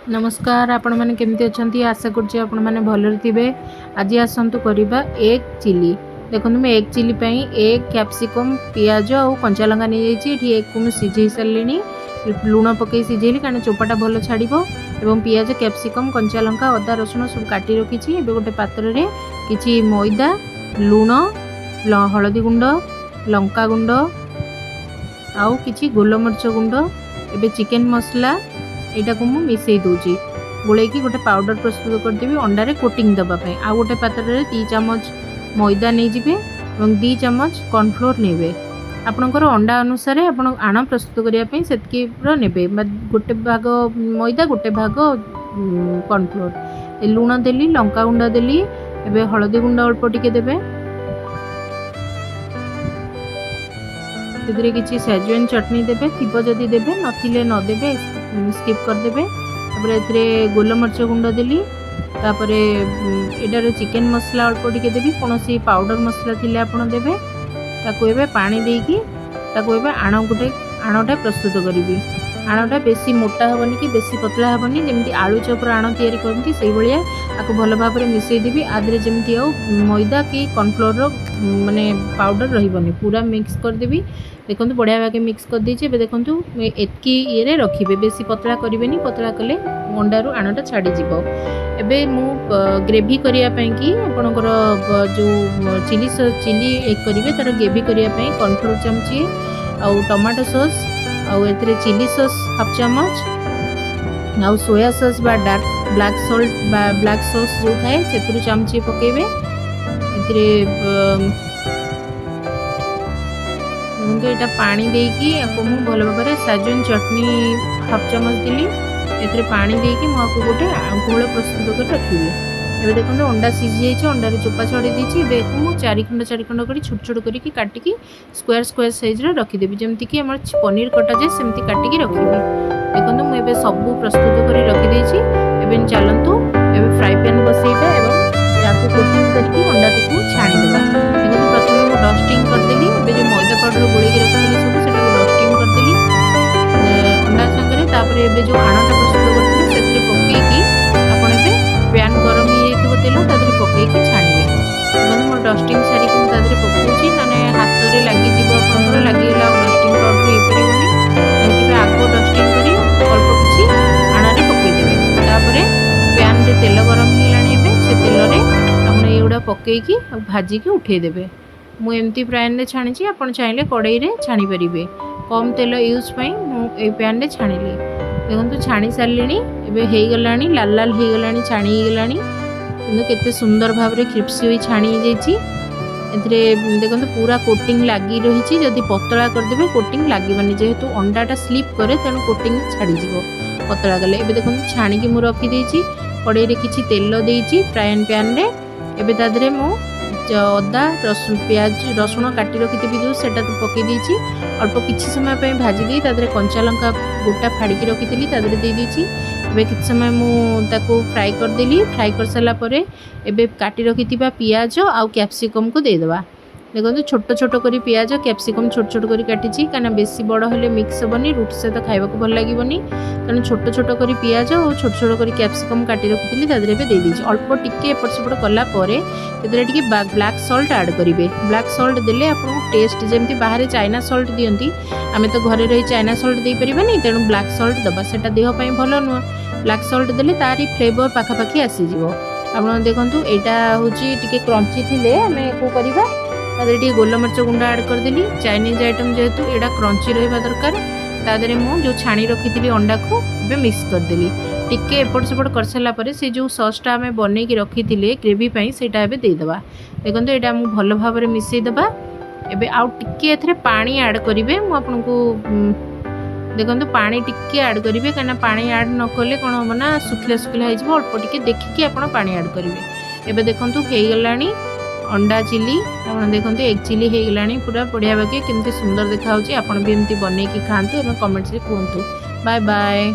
नमस्कार आपण मैंने केमती अच्छा आशा करुँचे आपण मैंने भलरे थे। आज आसतु करवा एग चिली। देखो मैं एग चिली एग कैप्सिकम पियाज और कंचा लंका नहीं जाइए। एग को मुझे सिझे सारे लुण पकई सिझेली कारण चोपाटा भल छाड़ और पियाज कैप्सिकम कंचा लंका अदा रसुण सब काटी रखी। गोटे पात्र में किसी मैदा लुण हलदी गुंड लंका गुंड आउ कि गोलमरीच गुंड एवं चिकेन मसला यहाँ को मिसई दूची गोले गोटे पाउडर प्रस्तुत करदेवी अंडारे कोटिंग दवाई। आ गोटे पात्र में 2 चम्मच मैदा नहीं जिबे और 2 चम्मच कॉर्नफ्लोर नेबे। आपणकर अंडा अनुसार आपण आण प्रस्तुत करने से ने गोटे भाग मैदा गोटे भाग कॉर्नफ्लोर। लुण देली लंका गुंड देली एवं हलदी गुंड अल्प टिके देबे। किसी सेजवान चटनी देबे थीब जदि देबे नथिले न देबे स्किप करदेबे। गोलमरीच गुंड देली एटार चिकेन मसला अल्प टिके देवी कौन पाउडर मसला थिले आपण देबे। ताको एबे पानी देकी ताको एबे आणटा प्रस्तुत करी। आणटा बेसी मोटा हेनी कि बेसी पतला हेनी जमी आलू चपर आण तैयारी करती से भाया आपको भल भाव में मिसई देवी। आदि जमी आ मैदा कि कॉर्नफ्लोर माने पाउडर रही पूरा मिक्स करदेवी। देखो बढ़िया भागे मिक्स कर देछि। देखो एतकी ये रखिए बेसी पतला करें पतला कले अंडारू आणटा छाड़ी जीवो। एबे मु ग्रेवी करने की आपणकर जो चिली एग करेंगे तार ग्रेवी करने कॉर्नफ्लोर चमची आउ टमाटो सॉस आउ एथिरे चिली सॉस हाफ चम्मच आउ सोया सॉस बा डार्क ब्लैक सॉल्ट बा ब्लैक सॉस जो थाए से चमची पकेबे। एथिरे यहाँ पानी देकी भल भाव में सेजवान चटनी हाफ चम्मच देली एथिरे पानी देकी मुझे गोटे घोल प्रस्तुत कर रखी। एबे देखो अंडा सीझी जाइए अंडार चोपा छड़ी देती। देखो मुझे 4 खंड कर छोट छोट करके काटिकी स्क्वायर स्क्वायर साइज रखीदेवी जमती कि आम पनीर कटा जाए सेमती काटिकी रखी। देखो मुझे सब प्रस्तुत कर रखीदे। एवं चलतु एवं फ्राए पैन बसैबा और कोटिंग करके अंडा को छाणीदेवा। देखो प्रथम मुझे डस्टिंग करदेली जो मैदा पाउडर गोल रखी सब से डस्टिंग करदेली अंडा सागर। तापर जो आणटा प्रस्तुत करते से पकईकी आपड़ पैन गरम हो तेल तादे पकईकी छाणवे। देखो मोर डस्टिंग सारिक मुझे पकाऊँगी ना हाथ में लगिज आप लगिगला डस्टिंग पाउडर हो पारे आग डस्टिंग कर अल्प किसी आणे पकईदेवे। तापर पैन रे तेल गरम होगा से तेल आप ये पकईकी भाजिकी उठेदेवे। मुझे एमती पैन रे छाणी आप चाहिए कड़ाई रे छाणी पारे कम तेल यूज मुझे पैन रे छाणिली। देखो छाणी सारे एवं गला लाल लाल हो गला छाणी गला केते सुंदर भाव में क्रिप्सी हुई छाणी जाइए। देखो पूरा कोटिंग लगी रही जदि पतला करदे कोटिंग लगे जेहेतु अंडाटा स्लीप करे तेणु कोटिंग छाड़ीज पतला गले। एवं देखो छाणिकी मुझे रखीदे कड़ाई रे किसी तेल देती फ्राइन पैन रे एवं तादे मु अदा प्याज रसुण काटी रखी जो सेटा तो पकई देती अल्प किसी समय भाजी दे तादे कंचा लंका गोटा फाड़िकी रखी तादे देती। एवं किसी समय मुझे फ्राए करदेली। फ्राए कर सारापर एवं काटी रखी पियाज आउ कैप्सिकम को देदेवा। देखो छोट छोट कर पियाज कैप्सिकम छोट छोट कर काटी कहीं बेसी बड़ हेल्ले मिक्स हेनी रुटी सहित खावा भल लगे तेणु छोट छोट कर पियाज और छोट छोट कर कैप्सिकम काटी रखी तादे देदी अल्प टिके एपट सेपट कलापर टे ब्लैक सॉल्ट ऐड करेंगे। ब्लैक सॉल्ट देले आपको टेस्ट जमी बाहर चाइना सॉल्ट दिखती आम तो घरे रही चाइना सॉल्ट दे पारे तेणु ब्लैक सॉल्ट दबा से देहपाई भल नुह। ब्लैक सॉल्ट देले तारी फ्लेवर पाखापाखि आसीज। आप देखो यहाँ हूँ टी क्रंची थी आम को करवा तादे गोलमरीच गुंड ऐड करदेली। चाइनीज आइटम जेहेतु यहाँ क्रंची रहा दरकार तादे मुझे छाणी रखी थी अंडा को ए मिक्स करदेली। टिके एपट सेपट कर सारापर से जो सॉसटा आम बनई रखी थे ग्रेवी सेटा देदेवा। देखो यहाँ मुझे भल भाव में मिसईदेवा। एबे आउ टिके एथरे पानी ऐड करेंगे मुझको देखो पानी टिके ऐड करेंगे कहीं पानी ऐड न कले कौन हम ना सुखिला सुखिला हो अल्प टिके देखिकी आप पानी ऐड करेंगे। एबे देखो हो गलानी अंडा चिली आप देखो एग चिली हो गला पूरा बढ़िया भागे केमती सुंदर देखा। आप भी एमती बनई खातु कमेंट्स कहतु। Bye bye.